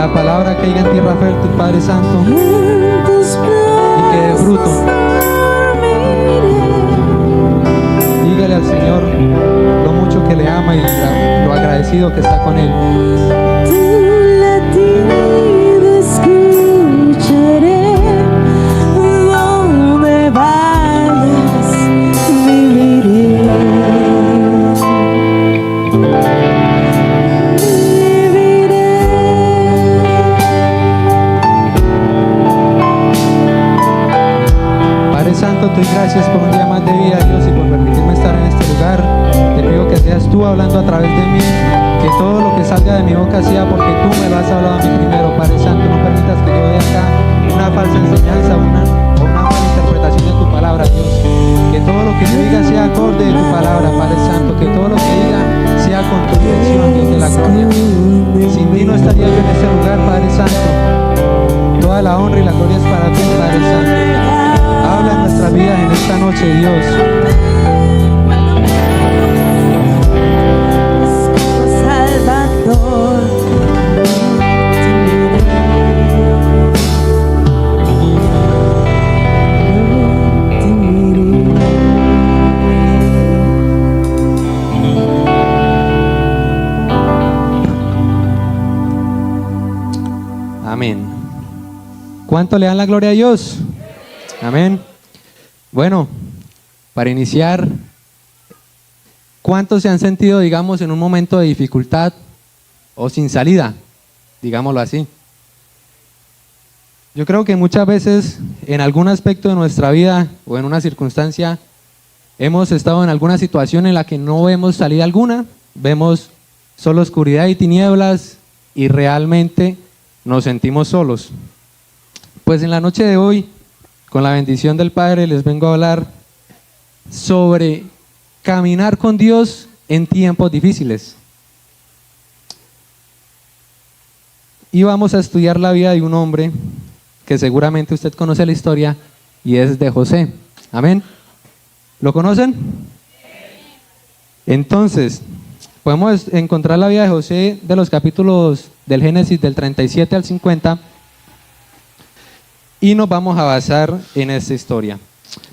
la palabra caiga en tierra fértil, Padre Santo, y que dé fruto. Dígale al Señor lo mucho que le ama y lo agradecido que está con Él. Santo, te doy gracias por un día más de vida, Dios, y por permitirme estar en este lugar. Te pido que seas tú hablando a través de mí, que todo lo que salga de mi boca sea porque tú me lo has hablado a mí primero, Padre Santo. No permitas que yo dé acá una falsa enseñanza o una mala interpretación de tu palabra, Dios. Que todo lo que yo diga sea acorde de tu palabra, Padre Santo. Que todo lo que diga sea con tu dirección, Dios de la gloria. Sin ti no estaría yo en este lugar, Padre Santo. Toda la honra y la gloria es para ti, Padre Santo. Habla en nuestras vidas en esta noche, Dios. Salvador. Amén. ¿Cuánto le dan la gloria a Dios? Amén. Bueno, para iniciar, ¿cuántos se han sentido, digamos, en un momento de dificultad o sin salida? Digámoslo así. Yo creo que muchas veces en algún aspecto de nuestra vida o en una circunstancia hemos estado en alguna situación en la que no vemos salida alguna, vemos solo oscuridad y tinieblas y realmente nos sentimos solos. Pues en la noche de hoy, con la bendición del Padre, les vengo a hablar sobre caminar con Dios en tiempos difíciles. Y vamos a estudiar la vida de un hombre que seguramente usted conoce la historia y es de José. Amén. ¿Lo conocen? Entonces, podemos encontrar la vida de José de los capítulos del Génesis del 37 al 50. Y nos vamos a basar en esta historia.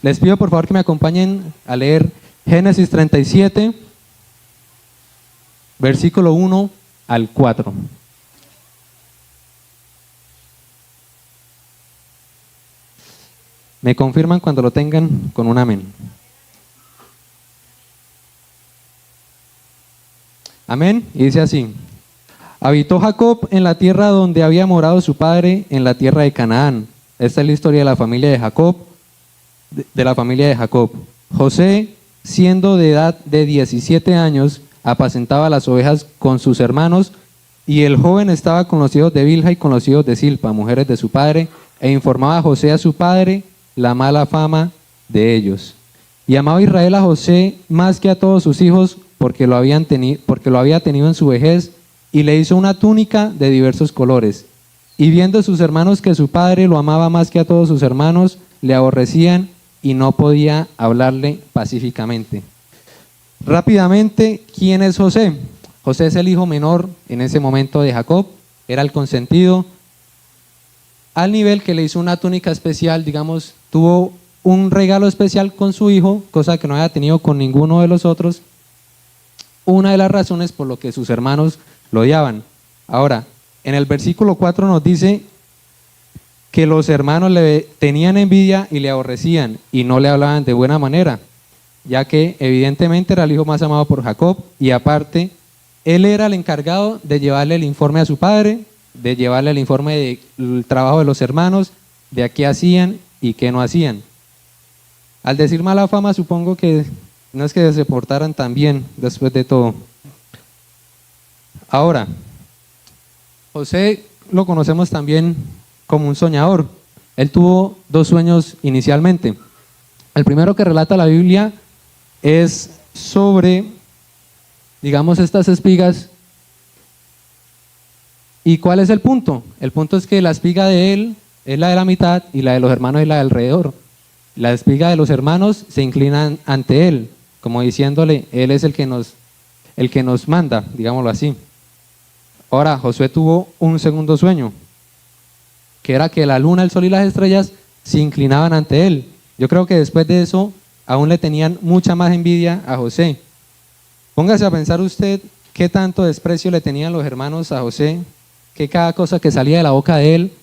Les pido por favor que me acompañen a leer Génesis 37, versículo 1 al 4. Me confirman cuando lo tengan con un amén. Amén. Y dice así: habitó Jacob en la tierra donde había morado su padre, en la tierra de Canaán. Esta es la historia de la familia de Jacob, José, siendo de edad de 17 años, apacentaba las ovejas con sus hermanos, y el joven estaba con los hijos de Bilha y con los hijos de Silpa, mujeres de su padre, e informaba a José a su padre la mala fama de ellos. Y amaba Israel a José más que a todos sus hijos, porque lo había tenido en su vejez, y le hizo una túnica de diversos colores. Y viendo sus hermanos que su padre lo amaba más que a todos sus hermanos, le aborrecían y no podía hablarle pacíficamente. Rápidamente, ¿quién es José? José es el hijo menor en ese momento de Jacob, era el consentido, al nivel que le hizo una túnica especial, digamos, tuvo un regalo especial con su hijo, cosa que no había tenido con ninguno de los otros. Una de las razones por lo que sus hermanos lo odiaban. Ahora, en el versículo 4 nos dice que los hermanos le tenían envidia y le aborrecían y no le hablaban de buena manera, ya que evidentemente era el hijo más amado por Jacob, y aparte él era el encargado de llevarle el informe a su padre, de llevarle el informe del trabajo de los hermanos, de qué hacían y qué no hacían. Al decir mala fama, supongo que no es que se portaran tan bien después de todo. Ahora, José lo conocemos también como un soñador. Él tuvo dos sueños inicialmente. El primero que relata la Biblia es sobre, digamos, estas espigas. ¿Y cuál es el punto? El punto es que la espiga de él es la de la mitad y la de los hermanos es la de alrededor. La espiga de los hermanos se inclina ante él, como diciéndole, él es el que nos manda, digámoslo así. Ahora, Josué tuvo un segundo sueño, que era que la luna, el sol y las estrellas se inclinaban ante él. Yo creo que después de eso aún le tenían mucha más envidia a José. Póngase a pensar usted qué tanto desprecio le tenían los hermanos a José, que cada cosa que salía de la boca de él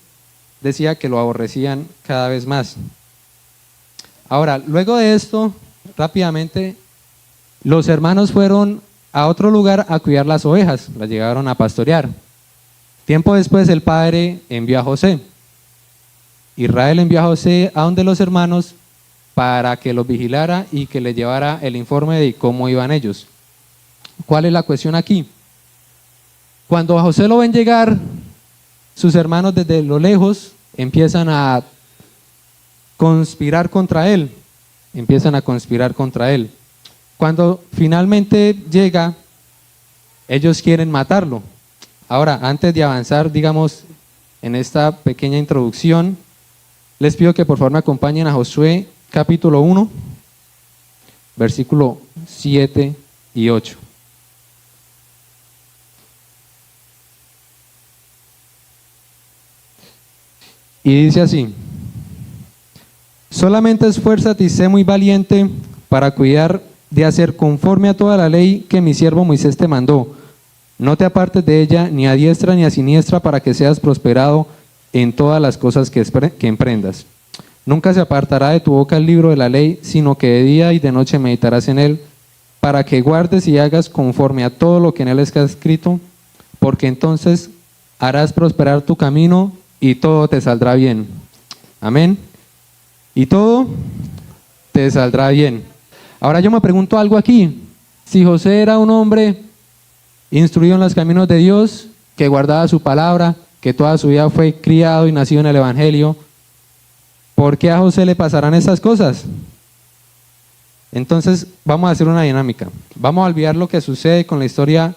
decía que lo aborrecían cada vez más. Ahora, luego de esto, rápidamente, los hermanos fueron a otro lugar a cuidar las ovejas, las llegaron a pastorear. Tiempo después el padre envió a José. Israel envió a José a donde los hermanos para que los vigilara y que le llevara el informe de cómo iban ellos. ¿Cuál es la cuestión aquí? Cuando a José lo ven llegar, sus hermanos desde lo lejos empiezan a conspirar contra él. Cuando finalmente llega, ellos quieren matarlo. Ahora, antes de avanzar, digamos, en esta pequeña introducción, les pido que por favor me acompañen a Josué capítulo 1, versículo 7 y 8. Y dice así: solamente esfuérzate y sé muy valiente para cuidar de hacer conforme a toda la ley que mi siervo Moisés te mandó. No te apartes de ella ni a diestra ni a siniestra, para que seas prosperado en todas las cosas que emprendas. Nunca se apartará de tu boca el libro de la ley, sino que de día y de noche meditarás en él, para que guardes y hagas conforme a todo lo que en él está escrito, porque entonces harás prosperar tu camino y todo te saldrá bien. Amén. Y todo te saldrá bien. Ahora yo me pregunto algo aquí. Si José era un hombre instruido en los caminos de Dios, que guardaba su palabra, que toda su vida fue criado y nacido en el Evangelio, ¿por qué a José le pasarán esas cosas? Entonces vamos a hacer una dinámica. Vamos a olvidar lo que sucede con la historia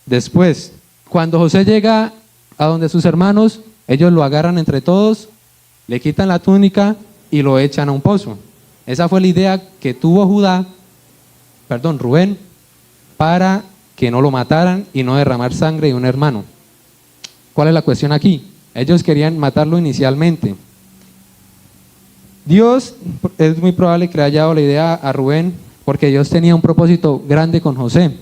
después. Cuando José llega a donde sus hermanos, ellos lo agarran entre todos, le quitan la túnica y lo echan a un pozo. Esa fue la idea que tuvo Rubén, para que no lo mataran y no derramar sangre de un hermano. ¿Cuál es la cuestión aquí? Ellos querían matarlo inicialmente. Dios, es muy probable que le haya dado la idea a Rubén, porque Dios tenía un propósito grande con José.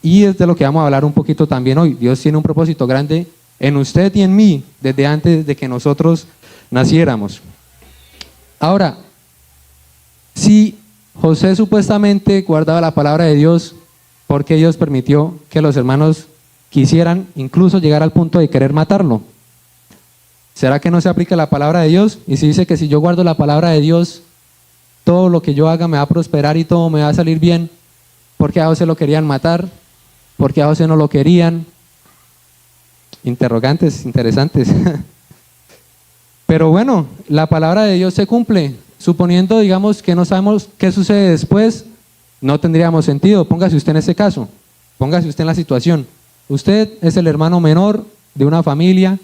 Y es de lo que vamos a hablar un poquito también hoy. Dios tiene un propósito grande en usted y en mí, desde antes de que nosotros naciéramos. Ahora, si José supuestamente guardaba la palabra de Dios, ¿por qué Dios permitió que los hermanos quisieran incluso llegar al punto de querer matarlo? ¿Será que no se aplica la palabra de Dios? Y si dice que si yo guardo la palabra de Dios, todo lo que yo haga me va a prosperar y todo me va a salir bien. ¿Por qué a José lo querían matar? ¿Por qué a José no lo querían? Interrogantes interesantes. Pero bueno, la palabra de Dios se cumple. Suponiendo, digamos, que no sabemos qué sucede después, no tendríamos sentido. Póngase usted en ese caso, póngase usted en la situación. Usted es el hermano menor de una familia,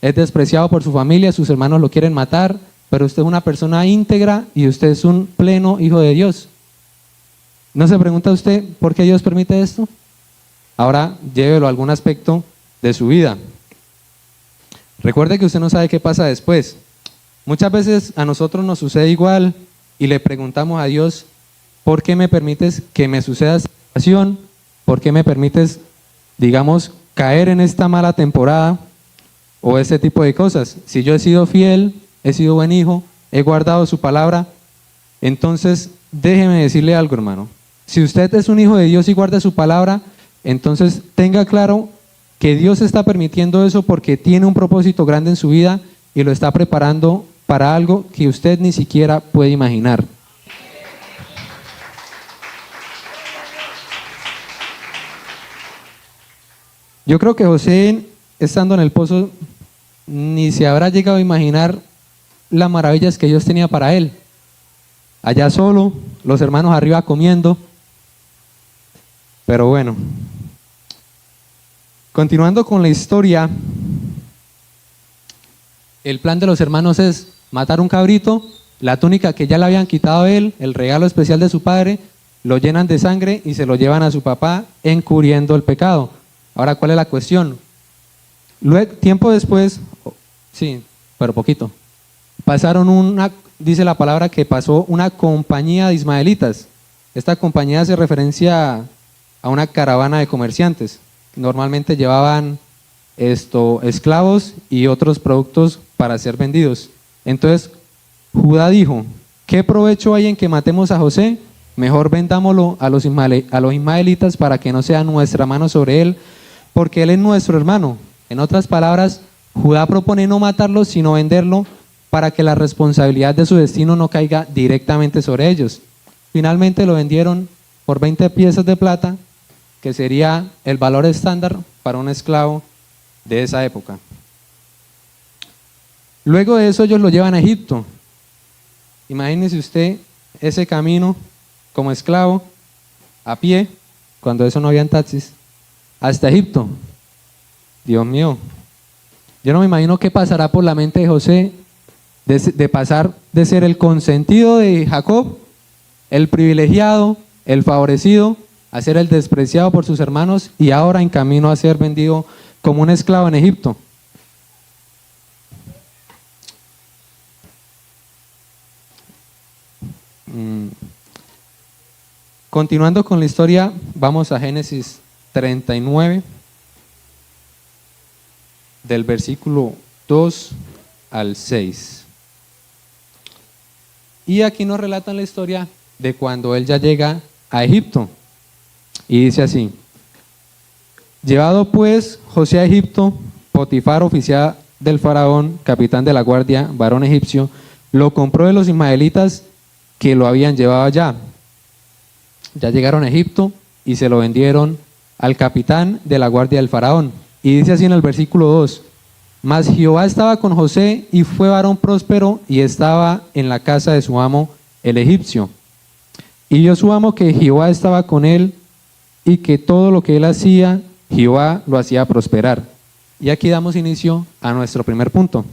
es despreciado por su familia, sus hermanos lo quieren matar, pero usted es una persona íntegra y usted es un pleno hijo de Dios. ¿No se pregunta usted por qué Dios permite esto? Ahora llévelo a algún aspecto de su vida. Recuerde que usted no sabe qué pasa después. Muchas veces a nosotros nos sucede igual y le preguntamos a Dios: ¿por qué me permites que me suceda esta situación? ¿Por qué me permites, digamos, caer en esta mala temporada o ese tipo de cosas? Si yo he sido fiel, he sido buen hijo, he guardado su palabra, entonces déjeme decirle algo, hermano. Si usted es un hijo de Dios y guarda su palabra, entonces tenga claro que Dios está permitiendo eso porque tiene un propósito grande en su vida y lo está preparando para algo que usted ni siquiera puede imaginar. Yo creo que José, estando en el pozo, ni se habrá llegado a imaginar las maravillas que Dios tenía para él. Allá solo, los hermanos arriba comiendo. Pero bueno, continuando con la historia, el plan de los hermanos es matar un cabrito, la túnica que ya le habían quitado a él, el regalo especial de su padre, lo llenan de sangre y se lo llevan a su papá encubriendo el pecado. Ahora, ¿cuál es la cuestión? Luego, tiempo después, sí, pero poquito, dice la palabra que pasó una compañía de ismaelitas. Esta compañía hace referencia a una caravana de comerciantes. Normalmente llevaban esclavos y otros productos para ser vendidos. Entonces, Judá dijo, ¿qué provecho hay en que matemos a José? Mejor vendámoslo a los ismaelitas para que no sea nuestra mano sobre él, porque él es nuestro hermano. En otras palabras, Judá propone no matarlo, sino venderlo para que la responsabilidad de su destino no caiga directamente sobre ellos. Finalmente lo vendieron por 20 piezas de plata, que sería el valor estándar para un esclavo de esa época. Luego de eso ellos lo llevan a Egipto. Imagínese usted ese camino como esclavo, a pie, cuando eso no habían taxis, hasta Egipto. Dios mío, yo no me imagino qué pasará por la mente de José de pasar de ser el consentido de Jacob, el privilegiado, el favorecido, a ser el despreciado por sus hermanos y ahora en camino a ser vendido como un esclavo en Egipto. Continuando con la historia, vamos a Génesis 39, del versículo 2 al 6. Y aquí nos relatan la historia de cuando él ya llega a Egipto. Y dice así: llevado pues José a Egipto, Potifar, oficial del faraón, capitán de la guardia, varón egipcio, lo compró de los ismaelitas que lo habían llevado allá. Ya llegaron a Egipto y se lo vendieron al capitán de la guardia del faraón. Y dice así en el versículo 2: mas Jehová estaba con José y fue varón próspero y estaba en la casa de su amo el egipcio. Y vio su amo que Jehová estaba con él y que todo lo que él hacía, Jehová lo hacía prosperar. Y aquí damos inicio a nuestro primer punto.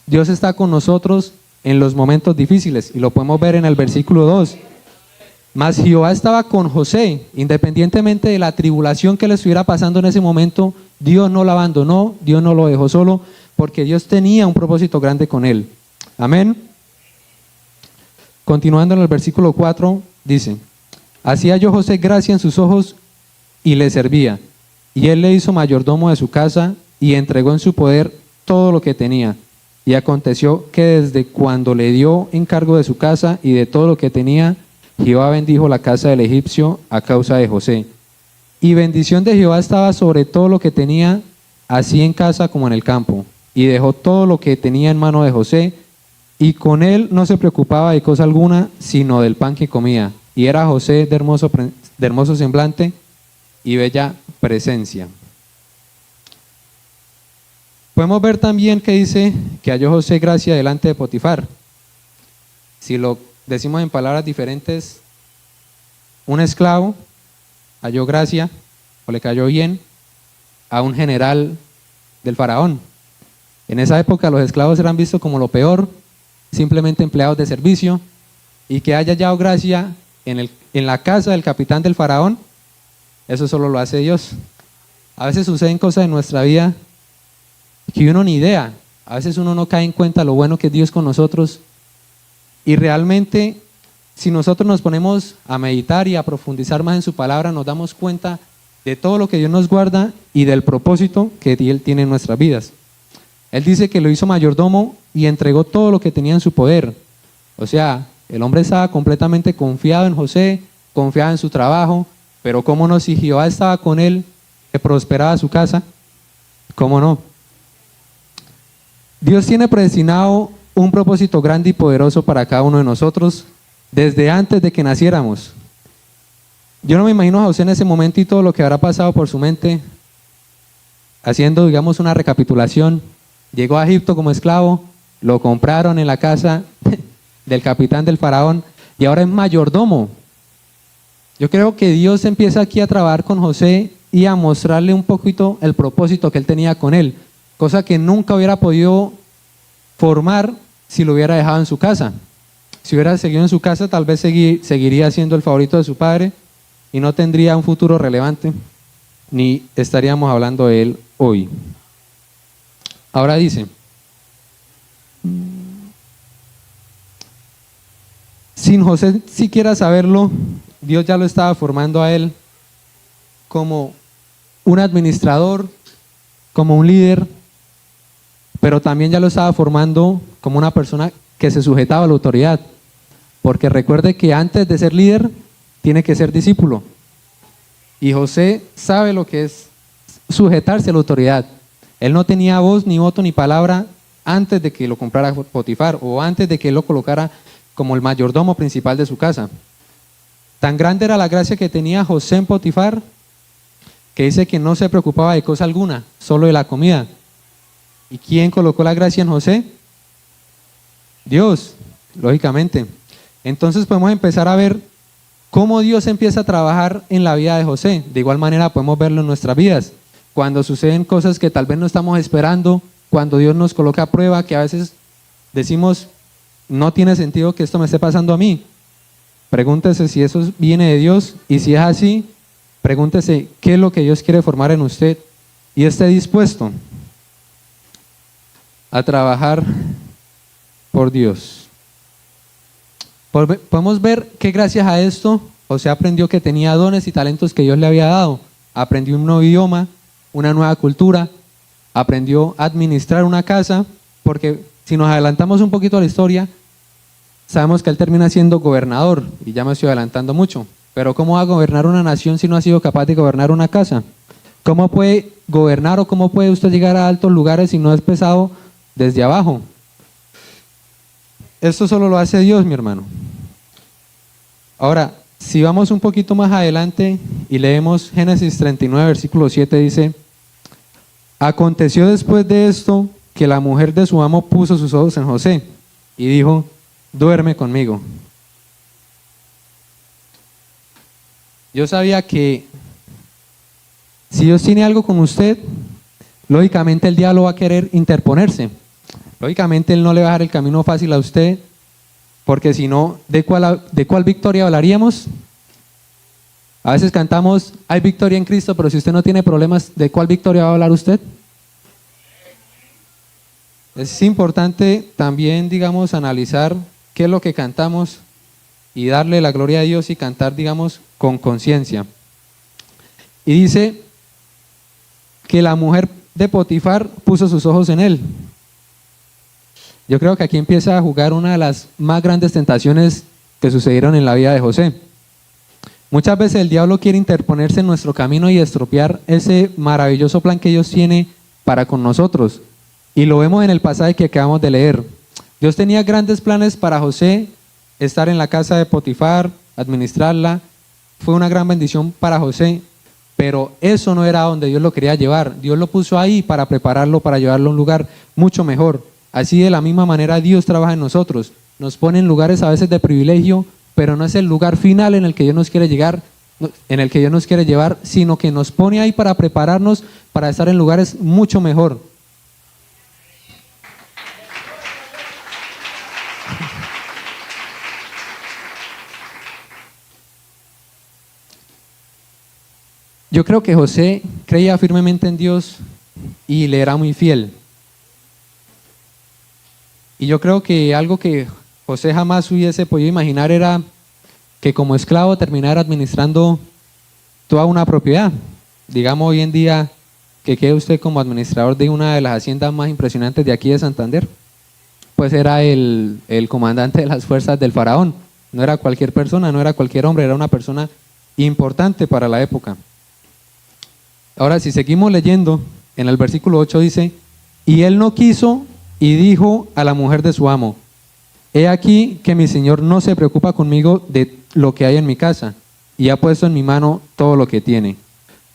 Dios está con nosotros en los momentos difíciles y lo podemos ver en el versículo 2. Mas Jehová estaba con José, independientemente de la tribulación que le estuviera pasando en ese momento, Dios no lo abandonó, Dios no lo dejó solo, porque Dios tenía un propósito grande con él. Amén. Continuando en el versículo 4, dice: así halló José gracia en sus ojos y le servía, y él le hizo mayordomo de su casa y entregó en su poder todo lo que tenía. Y aconteció que desde cuando le dio encargo de su casa y de todo lo que tenía, Jehová bendijo la casa del egipcio a causa de José. Y bendición de Jehová estaba sobre todo lo que tenía, así en casa como en el campo. Y dejó todo lo que tenía en mano de José, y con él no se preocupaba de cosa alguna, sino del pan que comía. Y era José de hermoso semblante y bella presencia. Podemos ver también que dice que halló José gracia delante de Potifar. Si lo decimos en palabras diferentes, un esclavo halló gracia o le cayó bien a un general del faraón. En esa época los esclavos eran vistos como lo peor, simplemente empleados de servicio, y que haya hallado gracia en la casa del capitán del faraón, eso solo lo hace Dios. A veces suceden cosas en nuestra vida que uno ni idea, a veces uno no cae en cuenta lo bueno que es Dios con nosotros. Y realmente, si nosotros nos ponemos a meditar y a profundizar más en su palabra, nos damos cuenta de todo lo que Dios nos guarda y del propósito que Él tiene en nuestras vidas. Él dice que lo hizo mayordomo y entregó todo lo que tenía en su poder. O sea, el hombre estaba completamente confiado en José, confiado en su trabajo, pero cómo no, si Jehová estaba con él, que prosperaba su casa, cómo no. Dios tiene predestinado un propósito grande y poderoso para cada uno de nosotros desde antes de que naciéramos. Yo no me imagino a José en ese momento y todo lo que habrá pasado por su mente, haciendo, digamos, una recapitulación. Llegó a Egipto como esclavo, lo compraron en la casa del capitán del faraón y ahora es mayordomo. Yo creo que Dios empieza aquí a trabajar con José y a mostrarle un poquito el propósito que él tenía con él, cosa que nunca hubiera podido formar si lo hubiera dejado en su casa. Si hubiera seguido en su casa, tal vez seguiría siendo el favorito de su padre y no tendría un futuro relevante. ni estaríamos hablando de él hoy. Ahora dice, sin José siquiera saberlo, Dios ya lo estaba formando a él como un administrador, como un líder, pero también ya lo estaba formando como una persona que se sujetaba a la autoridad. Porque recuerde que antes de ser líder, tiene que ser discípulo. Y José sabe lo que es sujetarse a la autoridad. Él no tenía voz, ni voto, ni palabra antes de que lo comprara Potifar o antes de que él lo colocara como el mayordomo principal de su casa. Tan grande era la gracia que tenía José en Potifar, que dice que no se preocupaba de cosa alguna, solo de la comida. ¿Y quién colocó la gracia en José? Dios, lógicamente. Entonces podemos empezar a ver cómo Dios empieza a trabajar en la vida de José. De igual manera podemos verlo en nuestras vidas. Cuando suceden cosas que tal vez no estamos esperando, cuando Dios nos coloca a prueba, que a veces decimos, no tiene sentido que esto me esté pasando a mí. Pregúntese si eso viene de Dios, y si es así, pregúntese qué es lo que Dios quiere formar en usted y esté dispuesto a trabajar por Dios. Podemos ver que gracias a esto José aprendió que tenía dones y talentos que Dios le había dado. Aprendió un nuevo idioma, una nueva cultura, aprendió a administrar una casa, porque si nos adelantamos un poquito a la historia, sabemos que él termina siendo gobernador, y ya me estoy adelantando mucho. Pero ¿cómo va a gobernar una nación si no ha sido capaz de gobernar una casa? ¿Cómo puede gobernar o cómo puede usted llegar a altos lugares si no es pesado desde abajo? Esto solo lo hace Dios, mi hermano. Ahora, si vamos un poquito más adelante y leemos Génesis 39, versículo 7, dice: aconteció después de esto que la mujer de su amo puso sus ojos en José y dijo: duerme conmigo. Yo sabía que si Dios tiene algo con usted, lógicamente el diablo va a querer interponerse. Lógicamente él no le va a dejar el camino fácil a usted, porque si no, ¿de cuál victoria hablaríamos? A veces cantamos, hay victoria en Cristo, pero si usted no tiene problemas, ¿de cuál victoria va a hablar usted? Es importante también, digamos, analizar qué es lo que cantamos y darle la gloria a Dios y cantar, digamos, con conciencia. Y dice que la mujer de Potifar puso sus ojos en él. Yo creo que aquí empieza a jugar una de las más grandes tentaciones que sucedieron en la vida de José. Muchas veces el diablo quiere interponerse en nuestro camino y estropear ese maravilloso plan que Dios tiene para con nosotros. Y lo vemos en el pasaje que acabamos de leer. Dios tenía grandes planes para José, estar en la casa de Potifar, administrarla. Fue una gran bendición para José, pero eso no era donde Dios lo quería llevar. Dios lo puso ahí para prepararlo, para llevarlo a un lugar mucho mejor. Así de la misma manera Dios trabaja en nosotros. Nos pone en lugares a veces de privilegio, pero no es el lugar final en el que Dios nos quiere llegar, en el que Dios nos quiere llevar, sino que nos pone ahí para prepararnos para estar en lugares mucho mejor. Yo creo que José creía firmemente en Dios y le era muy fiel. Y yo creo que algo que José jamás hubiese podido imaginar era que como esclavo terminara administrando toda una propiedad. Digamos hoy en día que quede usted como administrador de una de las haciendas más impresionantes de aquí de Santander. Pues era el comandante de las fuerzas del faraón. No era cualquier persona, no era cualquier hombre, era una persona importante para la época. Ahora, si seguimos leyendo, en el versículo 8 dice: y él no quiso y dijo a la mujer de su amo: he aquí que mi señor no se preocupa conmigo de lo que hay en mi casa, y ha puesto en mi mano todo lo que tiene.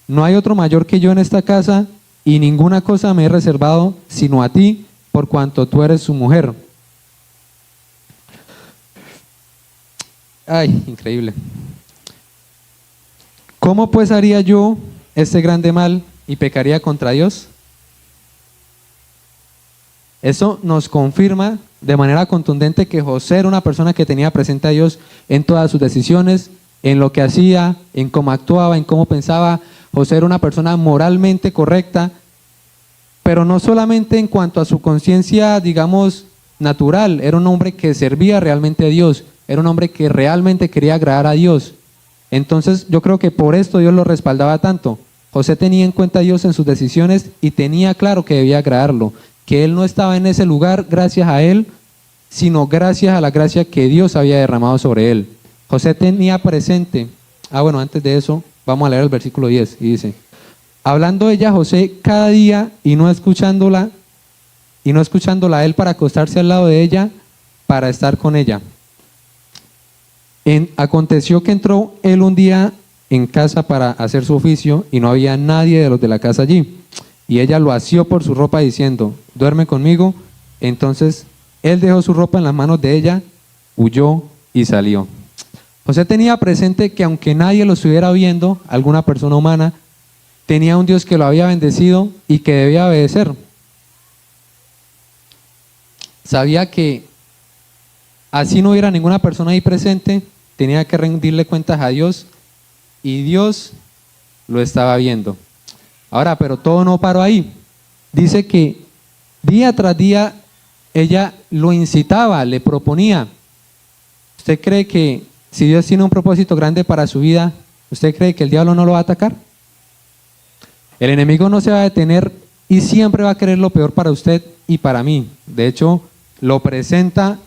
No hay otro mayor que yo en esta casa, y ninguna cosa me he reservado sino a ti, por cuanto tú eres su mujer. Ay, increíble. ¿Cómo pues haría yo este grande mal y pecaría contra Dios? Eso nos confirma de manera contundente que José era una persona que tenía presente a Dios en todas sus decisiones, en lo que hacía, en cómo actuaba, en cómo pensaba. José era una persona moralmente correcta, pero no solamente en cuanto a su conciencia, digamos, natural, era un hombre que servía realmente a Dios, era un hombre que realmente quería agradar a Dios. Entonces yo creo que por esto Dios lo respaldaba tanto. José tenía en cuenta a Dios en sus decisiones y tenía claro que debía agradarlo, que él no estaba en ese lugar gracias a él, sino gracias a la gracia que Dios había derramado sobre él. José tenía presente, bueno, antes de eso, vamos a leer el versículo 10, y dice, hablando ella a José cada día y no escuchándola a él para acostarse al lado de ella, para estar con ella. Aconteció que entró él un día en casa para hacer su oficio y no había nadie de los de la casa allí. Y ella lo asió por su ropa diciendo, duerme conmigo. Entonces él dejó su ropa en las manos de ella, huyó y salió. José tenía presente que aunque nadie lo estuviera viendo, alguna persona humana, tenía un Dios que lo había bendecido y que debía obedecer. Sabía que así no hubiera ninguna persona ahí presente, tenía que rendirle cuentas a Dios y Dios lo estaba viendo. Ahora, pero todo no paró ahí. Dice que día tras día ella lo incitaba, le proponía. ¿Usted cree que si Dios tiene un propósito grande para su vida, usted cree que el diablo no lo va a atacar? El enemigo no se va a detener y siempre va a querer lo peor para usted y para mí. De hecho, lo presenta,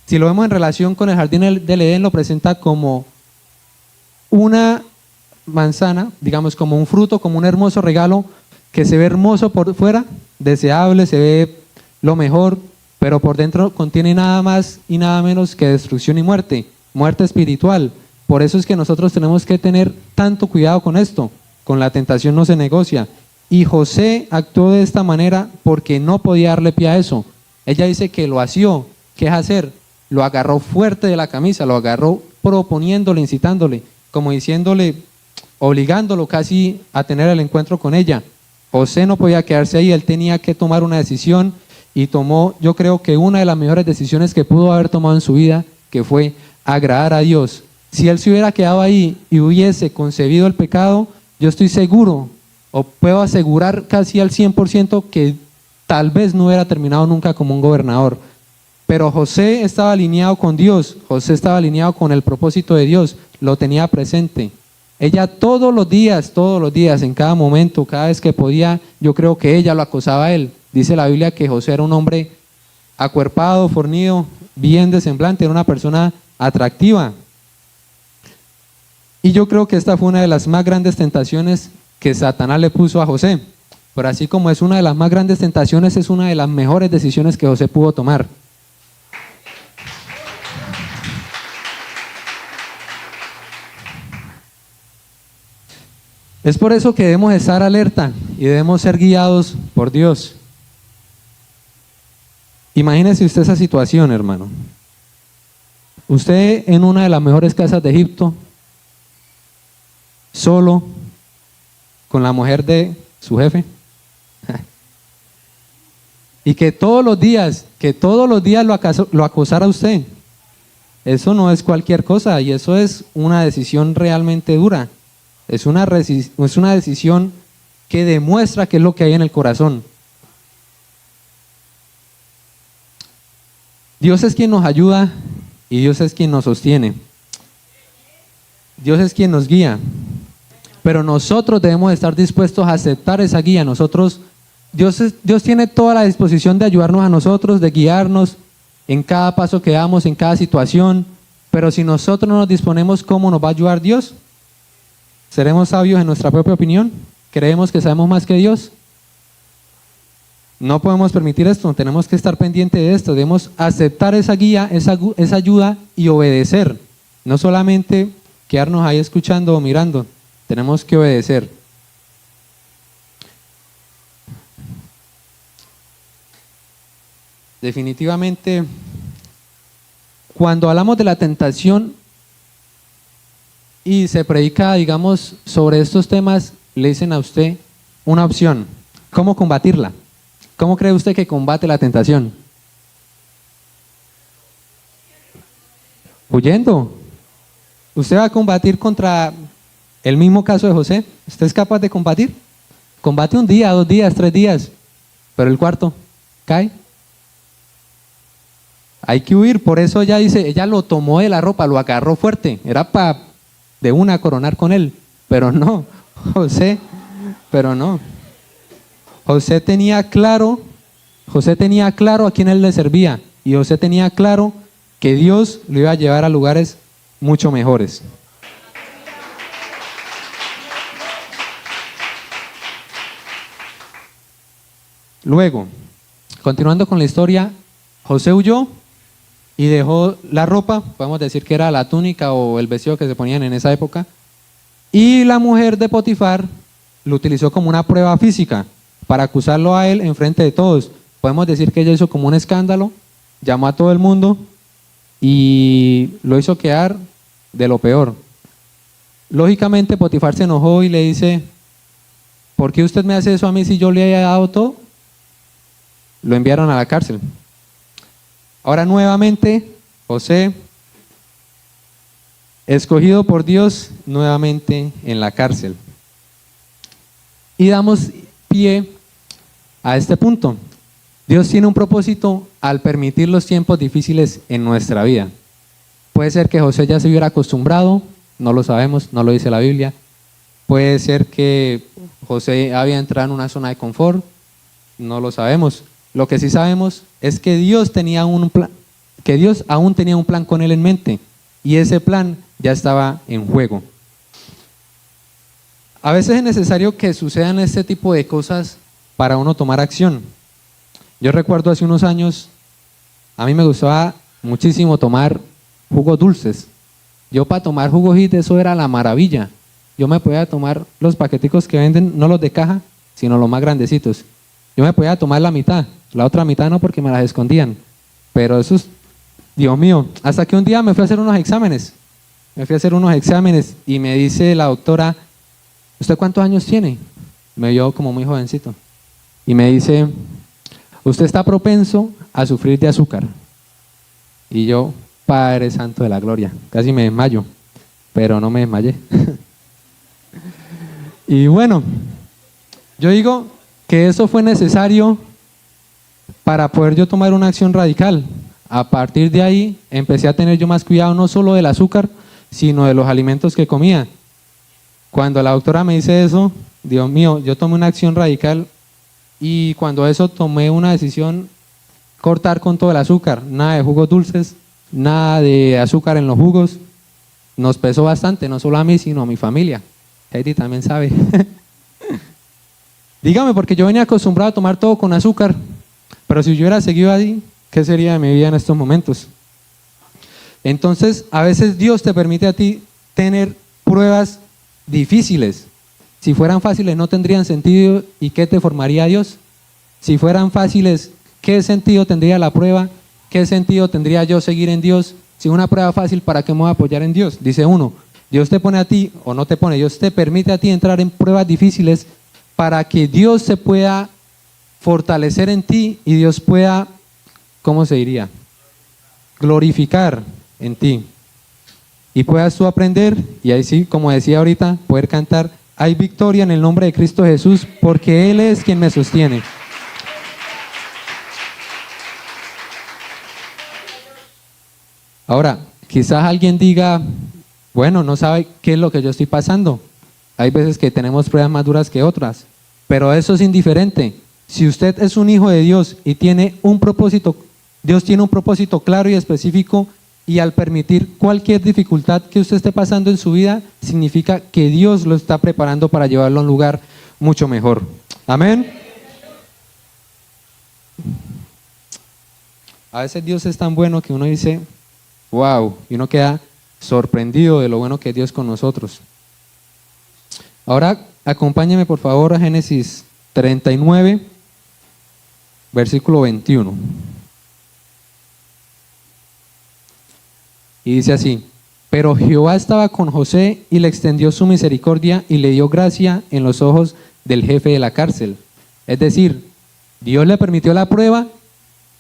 si lo vemos en relación con el jardín del Edén, lo presenta como una manzana, digamos como un fruto, como un hermoso regalo que se ve hermoso por fuera, deseable, se ve lo mejor, pero por dentro contiene nada más y nada menos que destrucción y muerte, muerte espiritual. Por eso es que nosotros tenemos que tener tanto cuidado con esto, con la tentación no se negocia. Y José actuó de esta manera porque no podía darle pie a eso. Ella dice que lo asió. ¿Qué es hacer? Lo agarró fuerte de la camisa, lo agarró proponiéndole, incitándole, como diciéndole, obligándolo casi a tener el encuentro con ella. José no podía quedarse ahí, él tenía que tomar una decisión y tomó, yo creo que una de las mejores decisiones que pudo haber tomado en su vida, que fue agradar a Dios. Si él se hubiera quedado ahí y hubiese concebido el pecado, yo estoy seguro, o puedo asegurar casi al 100% que tal vez no hubiera terminado nunca como un gobernador. Pero José estaba alineado con Dios, José estaba alineado con el propósito de Dios, lo tenía presente. Ella todos los días, en cada momento, cada vez que podía, yo creo que ella lo acosaba a él. Dice la Biblia que José era un hombre acuerpado, fornido, bien de semblante, era una persona atractiva. Y yo creo que esta fue una de las más grandes tentaciones que Satanás le puso a José. Pero así como es una de las más grandes tentaciones, es una de las mejores decisiones que José pudo tomar. Es por eso que debemos estar alerta y debemos ser guiados por Dios. Imagínese usted esa situación, hermano. Usted en una de las mejores casas de Egipto, solo, con la mujer de su jefe, y que todos los días lo acosara a usted. Eso no es cualquier cosa y eso es una decisión realmente dura. Es una decisión que demuestra qué es lo que hay en el corazón. Dios es quien nos ayuda y Dios es quien nos sostiene. Dios es quien nos guía. Pero nosotros debemos estar dispuestos a aceptar esa guía. Dios tiene toda la disposición de ayudarnos a nosotros, de guiarnos en cada paso que damos, en cada situación. Pero si nosotros no nos disponemos, ¿cómo nos va a ayudar Dios? ¿Seremos sabios en nuestra propia opinión? ¿Creemos que sabemos más que Dios? No podemos permitir esto, tenemos que estar pendientes de esto, debemos aceptar esa guía, esa ayuda y obedecer. No solamente quedarnos ahí escuchando o mirando, tenemos que obedecer. Definitivamente, cuando hablamos de la tentación y se predica, digamos, sobre estos temas, le dicen a usted una opción. ¿Cómo combatirla? ¿Cómo cree usted que combate la tentación? Huyendo. Usted va a combatir contra El mismo caso de José, ¿usted es capaz de combatir? Combate un día, 2 días, 3 días, pero el cuarto cae. Hay que huir, por eso ella dice, ella lo tomó de la ropa, lo agarró fuerte, era para de una coronar con él, pero no, José, pero no. José tenía claro a quién él le servía, y José tenía claro que Dios lo iba a llevar a lugares mucho mejores. Luego, continuando con la historia, José huyó y dejó la ropa, podemos decir que era la túnica o el vestido que se ponían en esa época, y la mujer de Potifar lo utilizó como una prueba física para acusarlo a él en frente de todos. Podemos decir que ella hizo como un escándalo, llamó a todo el mundo y lo hizo quedar de lo peor. Lógicamente Potifar se enojó y le dice, ¿por qué usted me hace eso a mí si yo le había dado todo? Lo enviaron a la cárcel. Ahora nuevamente José, escogido por Dios, nuevamente en la cárcel. Y damos pie a este punto. Dios tiene un propósito al permitir los tiempos difíciles en nuestra vida. Puede ser que José ya se hubiera acostumbrado, no lo sabemos, no lo dice la Biblia. Puede ser que José había entrado en una zona de confort, no lo sabemos. Lo que sí sabemos es que Dios tenía un plan, que Dios aún tenía un plan con él en mente, y ese plan ya estaba en juego. A veces es necesario que sucedan este tipo de cosas para uno tomar acción. Yo recuerdo hace unos años, a mí me gustaba muchísimo tomar jugos dulces. Yo para tomar jugos hit, eso era la maravilla. Yo me podía tomar los paqueticos que venden, no los de caja, sino los más grandecitos. Yo me podía tomar la mitad, la otra mitad no porque me las escondían. Pero eso es, Dios mío, hasta que un día me fui a hacer unos exámenes. Y me dice la doctora, ¿usted cuántos años tiene? Me vio como muy jovencito. Y me dice, usted está propenso a sufrir de azúcar. Y yo, Padre Santo de la Gloria, casi me desmayo, pero no me desmayé. Y bueno, yo digo que eso fue necesario para poder yo tomar una acción radical. A partir de ahí empecé a tener yo más cuidado no solo del azúcar, sino de los alimentos que comía. Cuando la doctora me dice eso, Dios mío, yo tomé una acción radical y cuando eso tomé una decisión, cortar con todo el azúcar, nada de jugos dulces, nada de azúcar en los jugos. Nos pesó bastante, no solo a mí, sino a mi familia. Heidi también sabe. Dígame, porque yo venía acostumbrado a tomar todo con azúcar, pero si yo hubiera seguido ahí, ¿qué sería de mi vida en estos momentos? Entonces, a veces Dios te permite a ti tener pruebas difíciles. Si fueran fáciles no tendrían sentido, ¿y qué te formaría Dios? Si fueran fáciles, ¿qué sentido tendría la prueba? ¿Qué sentido tendría yo seguir en Dios? Si una prueba fácil, ¿para qué me voy a apoyar en Dios? Dice uno, Dios te pone a ti, o no te pone, Dios te permite a ti entrar en pruebas difíciles para que Dios se pueda fortalecer en ti y Dios pueda, ¿cómo se diría? Glorificar en ti. Y puedas tú aprender, y ahí sí, como decía ahorita, poder cantar, hay victoria en el nombre de Cristo Jesús, porque Él es quien me sostiene. Ahora, quizás alguien diga, bueno, no sabe qué es lo que yo estoy pasando. Hay veces que tenemos pruebas más duras que otras, pero eso es indiferente. Si usted es un hijo de Dios y tiene un propósito, Dios tiene un propósito claro y específico, y al permitir cualquier dificultad que usted esté pasando en su vida, significa que Dios lo está preparando para llevarlo a un lugar mucho mejor. Amén. A veces Dios es tan bueno que uno dice, wow, y uno queda sorprendido de lo bueno que es Dios con nosotros. Ahora, acompáñame por favor a Génesis 39, versículo 21. Y dice así, pero Jehová estaba con José y le extendió su misericordia y le dio gracia en los ojos del jefe de la cárcel. Es decir, Dios le permitió la prueba,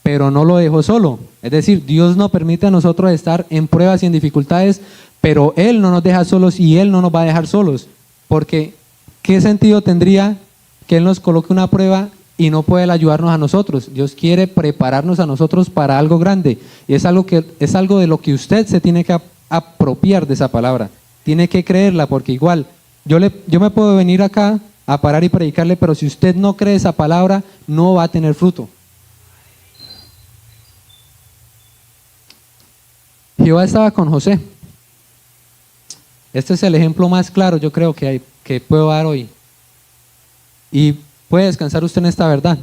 pero no lo dejó solo. Es decir, Dios nos permite a nosotros estar en pruebas y en dificultades Pero Él no nos deja solos y Él no nos va a dejar solos. Porque, ¿qué sentido tendría que Él nos coloque una prueba y no puede ayudarnos a nosotros? Dios quiere prepararnos a nosotros para algo grande. Y es algo de lo que usted se tiene que apropiar de esa palabra. Tiene que creerla, porque igual, yo me puedo venir acá a parar y predicarle, pero si usted no cree esa palabra, no va a tener fruto. Jehová estaba con José. Este es el ejemplo más claro, yo creo, que puedo dar hoy. Y puede descansar usted en esta verdad.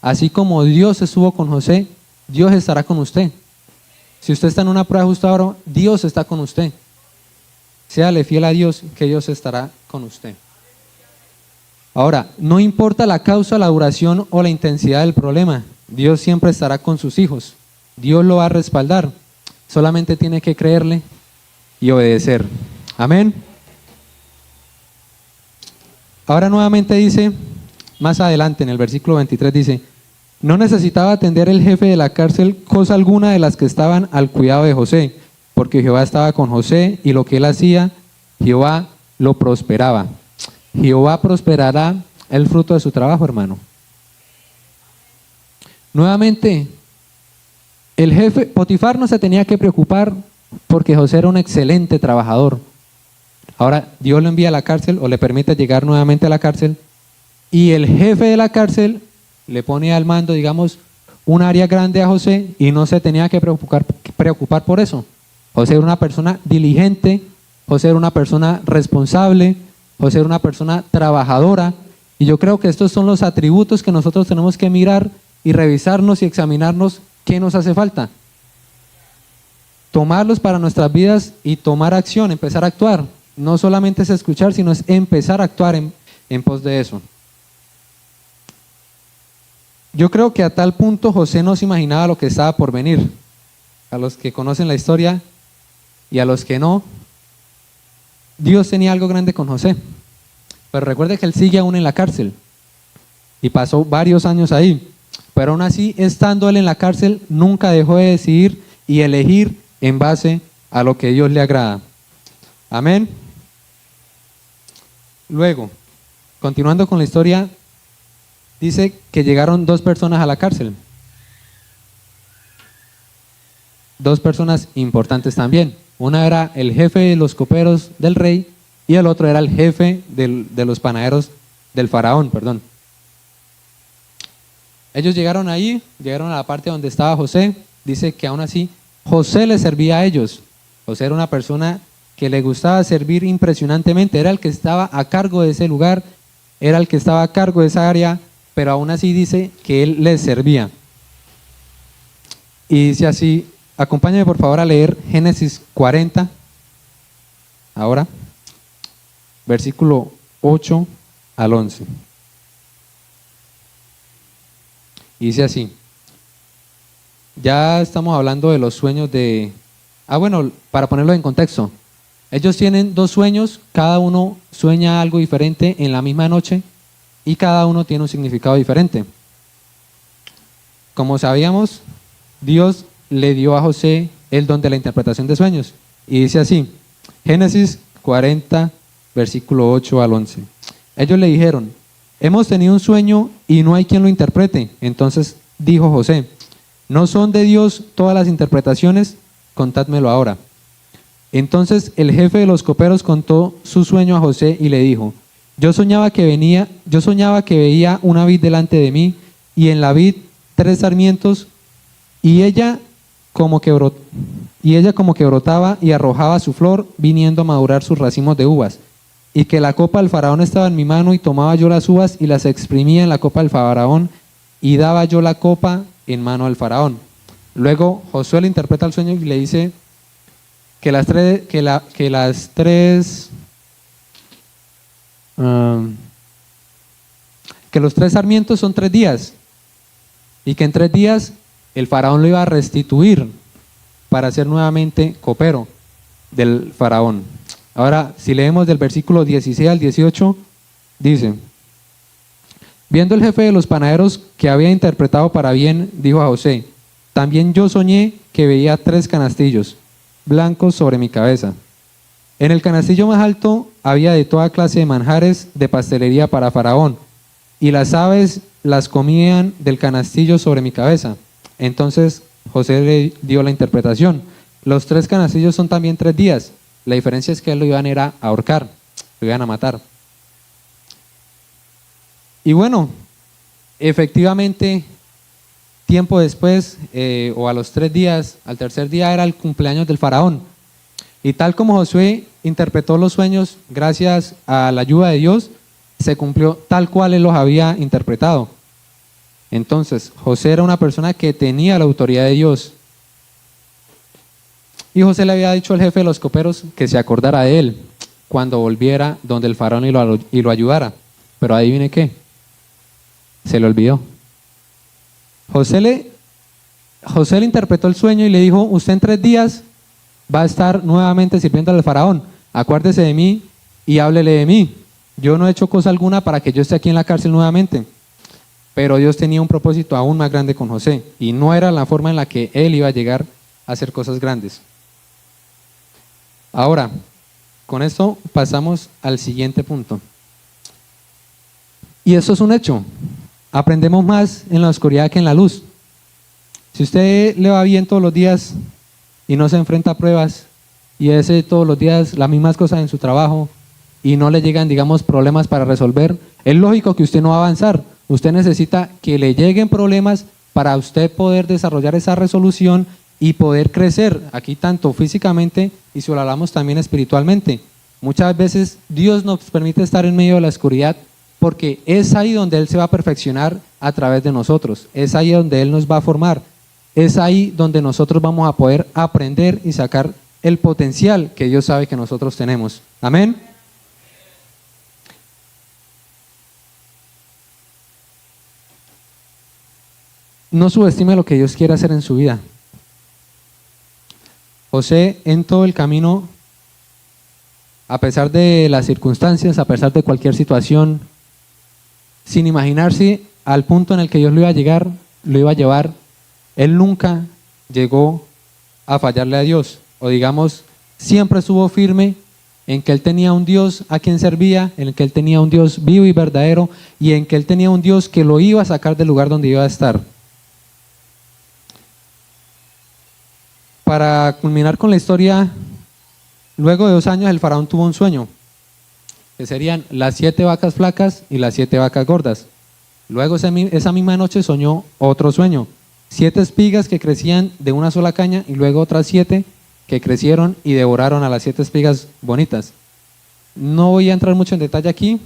Así como Dios estuvo con José, Dios estará con usted. Si usted está en una prueba justo ahora, Dios está con usted. Séale fiel a Dios, que Dios estará con usted. Ahora, no importa la causa, la duración o la intensidad del problema, Dios siempre estará con sus hijos. Dios lo va a respaldar. Solamente tiene que creerle y obedecer. Amén. Ahora nuevamente dice, más adelante en el versículo 23 dice, no necesitaba atender el jefe de la cárcel cosa alguna de las que estaban al cuidado de José, porque Jehová estaba con José y lo que él hacía, Jehová lo prosperaba. Jehová prosperará el fruto de su trabajo, hermano. Nuevamente, el jefe, Potifar, no se tenía que preocupar porque José era un excelente trabajador. Ahora Dios lo envía a la cárcel o le permite llegar nuevamente a la cárcel y el jefe de la cárcel le pone al mando, digamos, un área grande a José y no se tenía que preocupar por eso. José era una persona diligente, José era una persona responsable, José era una persona trabajadora, y yo creo que estos son los atributos que nosotros tenemos que mirar y revisarnos y examinarnos qué nos hace falta. Tomarlos para nuestras vidas y tomar acción, empezar a actuar. No solamente es escuchar, sino es empezar a actuar en pos de eso. Yo creo que a tal punto José no se imaginaba lo que estaba por venir. A los que conocen la historia y a los que no, Dios tenía algo grande con José. Pero recuerde que él sigue aún en la cárcel y pasó varios años ahí. Pero aún así, estando él en la cárcel, nunca dejó de decidir y elegir en base a lo que Dios le agrada. Amén. Luego, continuando con la historia, dice que llegaron 2 personas a la cárcel. 2 personas importantes también. Una era el jefe de los coperos del rey y el otro era el jefe de los panaderos del faraón, perdón. Ellos llegaron ahí, llegaron a la parte donde estaba José. Dice que aún así José les servía a ellos. José era una persona que le gustaba servir impresionantemente. Era el que estaba a cargo de ese lugar, era el que estaba a cargo de esa área, pero aún así dice que él les servía. Y dice así, acompáñame por favor a leer Génesis 40, ahora, versículo 8 al 11. Y dice así, ya estamos hablando de los sueños de... bueno, para ponerlo en contexto, ellos tienen 2 sueños, cada uno sueña algo diferente en la misma noche y cada uno tiene un significado diferente. Como sabíamos, Dios le dio a José el don de la interpretación de sueños. Y dice así, Génesis 40, versículo 8 al 11. Ellos le dijeron, hemos tenido un sueño y no hay quien lo interprete. Entonces dijo José, ¿no son de Dios todas las interpretaciones? Contádmelo ahora. Entonces el jefe de los coperos contó su sueño a José y le dijo, yo soñaba que veía una vid delante de mí y en la vid 3 sarmientos y ella como que brotaba y arrojaba su flor viniendo a madurar sus racimos de uvas, y que la copa del faraón estaba en mi mano y tomaba yo las uvas y las exprimía en la copa del faraón y daba yo la copa en mano del faraón. Luego Josué le interpreta el sueño y le dice que los 3 sarmientos son 3 días y que en 3 días el faraón lo iba a restituir para ser nuevamente copero del faraón. Ahora, si leemos del versículo 16 al 18, dice, viendo el jefe de los panaderos que había interpretado para bien, dijo a José, también yo soñé que veía 3 canastillos blancos sobre mi cabeza, En el canastillo más alto había de toda clase de manjares de pastelería para Faraón, y las aves las comían del canastillo sobre mi cabeza. Entonces José le dio la interpretación. Los 3 canastillos son también 3 días. La diferencia es que él lo iban a ir a ahorcar, lo iban a matar. Y bueno, efectivamente, tiempo después, o a los 3 días, al tercer día era el cumpleaños del faraón. Y tal como Josué interpretó los sueños, gracias a la ayuda de Dios, se cumplió tal cual él los había interpretado. Entonces, José era una persona que tenía la autoridad de Dios. Y José le había dicho al jefe de los coperos que se acordara de él cuando volviera donde el faraón y lo ayudara. Pero adivine qué, se le olvidó. José le interpretó el sueño y le dijo: usted en 3 días va a estar nuevamente sirviendo al faraón. Acuérdese de mí y háblele de mí. Yo no he hecho cosa alguna para que yo esté aquí en la cárcel nuevamente. Pero Dios tenía un propósito aún más grande con José, y no era la forma en la que él iba a llegar a hacer cosas grandes. Ahora, con esto pasamos al siguiente punto. Y eso es un hecho. Aprendemos más en la oscuridad que en la luz. Si usted le va bien todos los días y no se enfrenta a pruebas, y hace todos los días las mismas cosas en su trabajo y no le llegan, digamos, problemas para resolver, es lógico que usted no va a avanzar. Usted necesita que le lleguen problemas para usted poder desarrollar esa resolución y poder crecer, aquí tanto físicamente y si lo hablamos también espiritualmente. Muchas veces Dios nos permite estar en medio de la oscuridad porque es ahí donde Él se va a perfeccionar a través de nosotros, es ahí donde Él nos va a formar, es ahí donde nosotros vamos a poder aprender y sacar el potencial que Dios sabe que nosotros tenemos. Amén. No subestime lo que Dios quiere hacer en su vida. José, en todo el camino, a pesar de las circunstancias, a pesar de cualquier situación, sin imaginarse al punto en el que Dios lo iba a llegar, lo iba a llevar, él nunca llegó a fallarle a Dios, o digamos, siempre estuvo firme en que él tenía un Dios a quien servía, en que él tenía un Dios vivo y verdadero, y en que él tenía un Dios que lo iba a sacar del lugar donde iba a estar. Para culminar con la historia, luego de 2 años el faraón tuvo un sueño, que serían las 7 vacas flacas y las 7 vacas gordas. Luego esa misma noche soñó otro sueño, 7 espigas que crecían de una sola caña y luego otras 7 que crecieron y devoraron a las 7 espigas bonitas. No voy a entrar mucho en detalle aquí,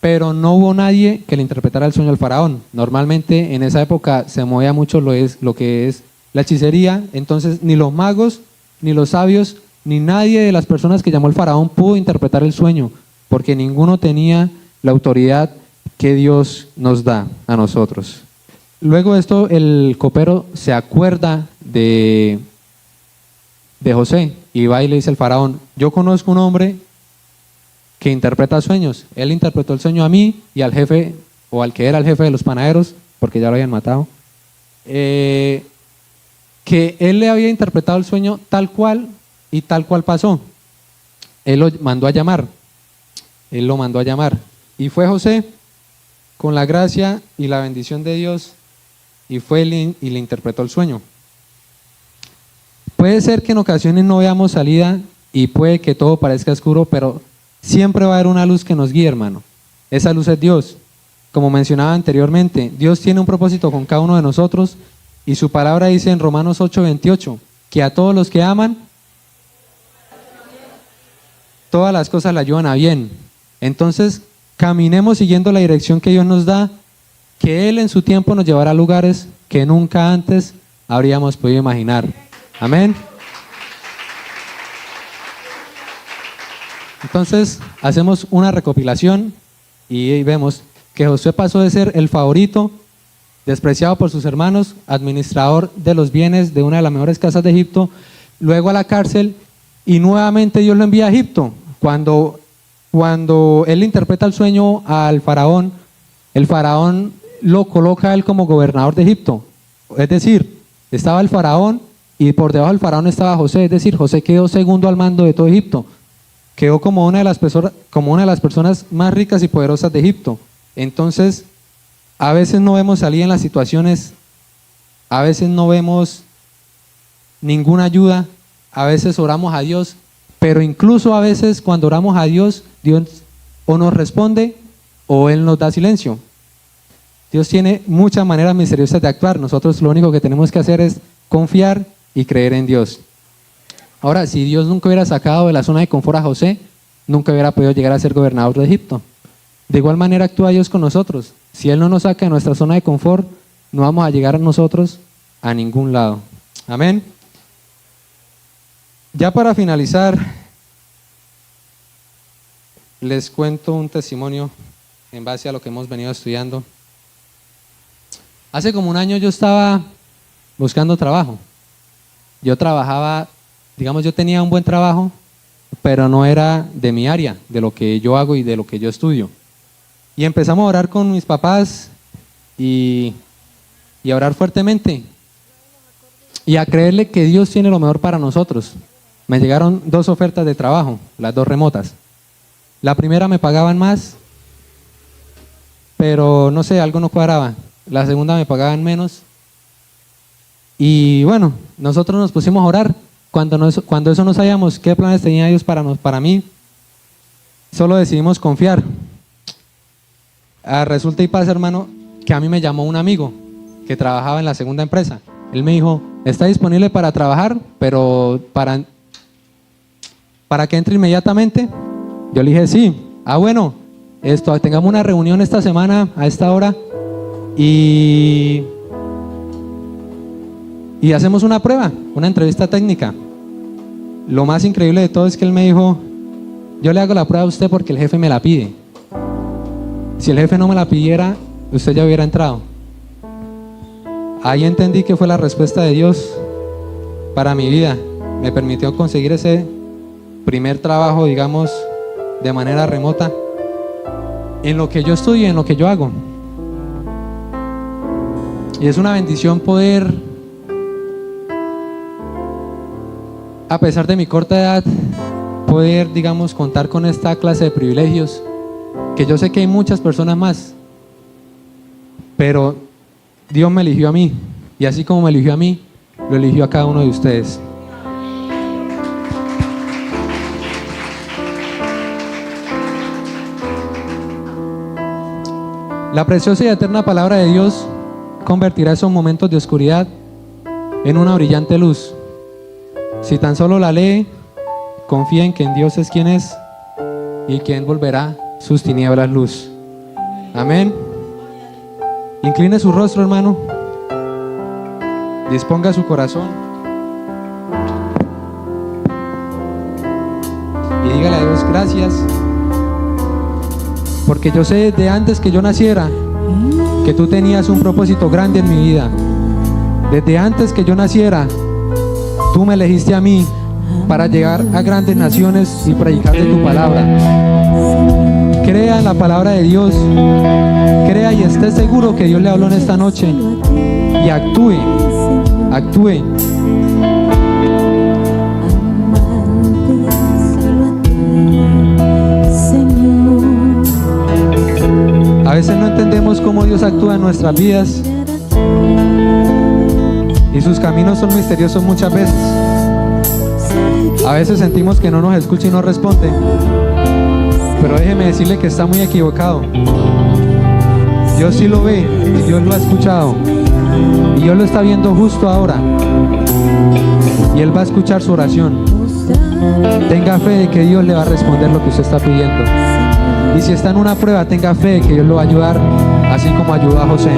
pero no hubo nadie que le interpretara el sueño al faraón. Normalmente en esa época se movía mucho lo que es la hechicería, entonces ni los magos, ni los sabios, ni nadie de las personas que llamó el faraón pudo interpretar el sueño, porque ninguno tenía la autoridad que Dios nos da a nosotros. Luego de esto, el copero se acuerda de José y va y le dice al faraón: yo conozco un hombre que interpreta sueños. Él interpretó el sueño a mí y al jefe, o al que era el jefe de los panaderos, porque ya lo habían matado, que él le había interpretado el sueño tal cual y tal cual pasó. Él lo mandó a llamar. Y fue José con la gracia y la bendición de Dios y fue él y le interpretó el sueño. Puede ser que en ocasiones no veamos salida y puede que todo parezca oscuro, pero siempre va a haber una luz que nos guíe, hermano. Esa luz es Dios. Como mencionaba anteriormente, Dios tiene un propósito con cada uno de nosotros y su palabra dice en Romanos 8:28 que a todos los que aman, todas las cosas le ayudan a bien. Entonces, caminemos siguiendo la dirección que Dios nos da, que Él en su tiempo nos llevará a lugares que nunca antes habríamos podido imaginar. Amén. Entonces, hacemos una recopilación y vemos que Josué pasó de ser el favorito, despreciado por sus hermanos, administrador de los bienes de una de las mejores casas de Egipto, luego a la cárcel, y nuevamente Dios lo envía a Egipto. Cuando él interpreta el sueño al faraón, el faraón lo coloca a él como gobernador de Egipto. Es decir, estaba el faraón y por debajo del faraón estaba José, es decir, José quedó segundo al mando de todo Egipto. Quedó como una de las personas más ricas y poderosas de Egipto. Entonces, a veces no vemos salida en las situaciones, a veces no vemos ninguna ayuda, a veces oramos a Dios, pero incluso a veces cuando oramos a Dios, Dios o nos responde o Él nos da silencio. Dios tiene muchas maneras misteriosas de actuar. Nosotros lo único que tenemos que hacer es confiar y creer en Dios. Ahora, si Dios nunca hubiera sacado de la zona de confort a José, nunca hubiera podido llegar a ser gobernador de Egipto. De igual manera actúa Dios con nosotros. Si Él no nos saca de nuestra zona de confort, no vamos a llegar nosotros a ningún lado. Amén. Ya para finalizar, les cuento un testimonio en base a lo que hemos venido estudiando. Hace como un año yo estaba buscando trabajo. Yo trabajaba, digamos, yo tenía un buen trabajo, pero no era de mi área, de lo que yo hago y de lo que yo estudio. Y empezamos a orar con mis papás y a orar fuertemente y a creerle que Dios tiene lo mejor para nosotros. Me llegaron 2 ofertas de trabajo, las 2 remotas. La primera me pagaban más, pero no sé, algo no cuadraba. La segunda me pagaban menos. Y bueno, nosotros nos pusimos a orar. Cuando eso no sabíamos qué planes tenía Dios para mí, solo decidimos confiar. Resulta y pasa, hermano, que a mí me llamó un amigo que trabajaba en la segunda empresa. Él me dijo, ¿está disponible para trabajar, pero para que entre inmediatamente? Yo le dije, sí. Bueno, tengamos una reunión esta semana a esta hora y hacemos una prueba, una entrevista técnica. Lo más increíble de todo es que él me dijo, yo le hago la prueba a usted porque el jefe me la pide. Si el jefe no me la pidiera, usted ya hubiera entrado. Ahí entendí que fue la respuesta de Dios para mi vida. Me permitió conseguir ese primer trabajo, digamos, de manera remota, en lo que yo estudio, en lo que yo hago. Y es una bendición poder, a pesar de mi corta edad, poder, digamos, contar con esta clase de privilegios, que yo sé que hay muchas personas más, pero Dios me eligió a mí, y así como me eligió a mí, lo eligió a cada uno de ustedes. La preciosa y eterna palabra de Dios convertirá esos momentos de oscuridad en una brillante luz. Si tan solo la lee, confía en que en Dios es quien es y quien volverá sus tinieblas luz. Amén. Incline su rostro, hermano. Disponga su corazón y dígale a Dios gracias, porque yo sé desde antes que yo naciera que tú tenías un propósito grande en mi vida. Desde antes que yo naciera, tú me elegiste a mí para llegar a grandes naciones y predicar de tu palabra. Crea en la palabra de Dios, crea y esté seguro que Dios le habló en esta noche y actúe. A veces no entendemos cómo Dios actúa en nuestras vidas y sus caminos son misteriosos muchas veces. A veces sentimos que no nos escucha y no responde, pero déjeme decirle que está muy equivocado. Dios sí lo ve y Dios lo ha escuchado y Dios lo está viendo justo ahora y Él va a escuchar su oración. Tenga fe de que Dios le va a responder lo que usted está pidiendo. Y si está en una prueba, tenga fe de que Dios lo va a ayudar, así como ayudó a José.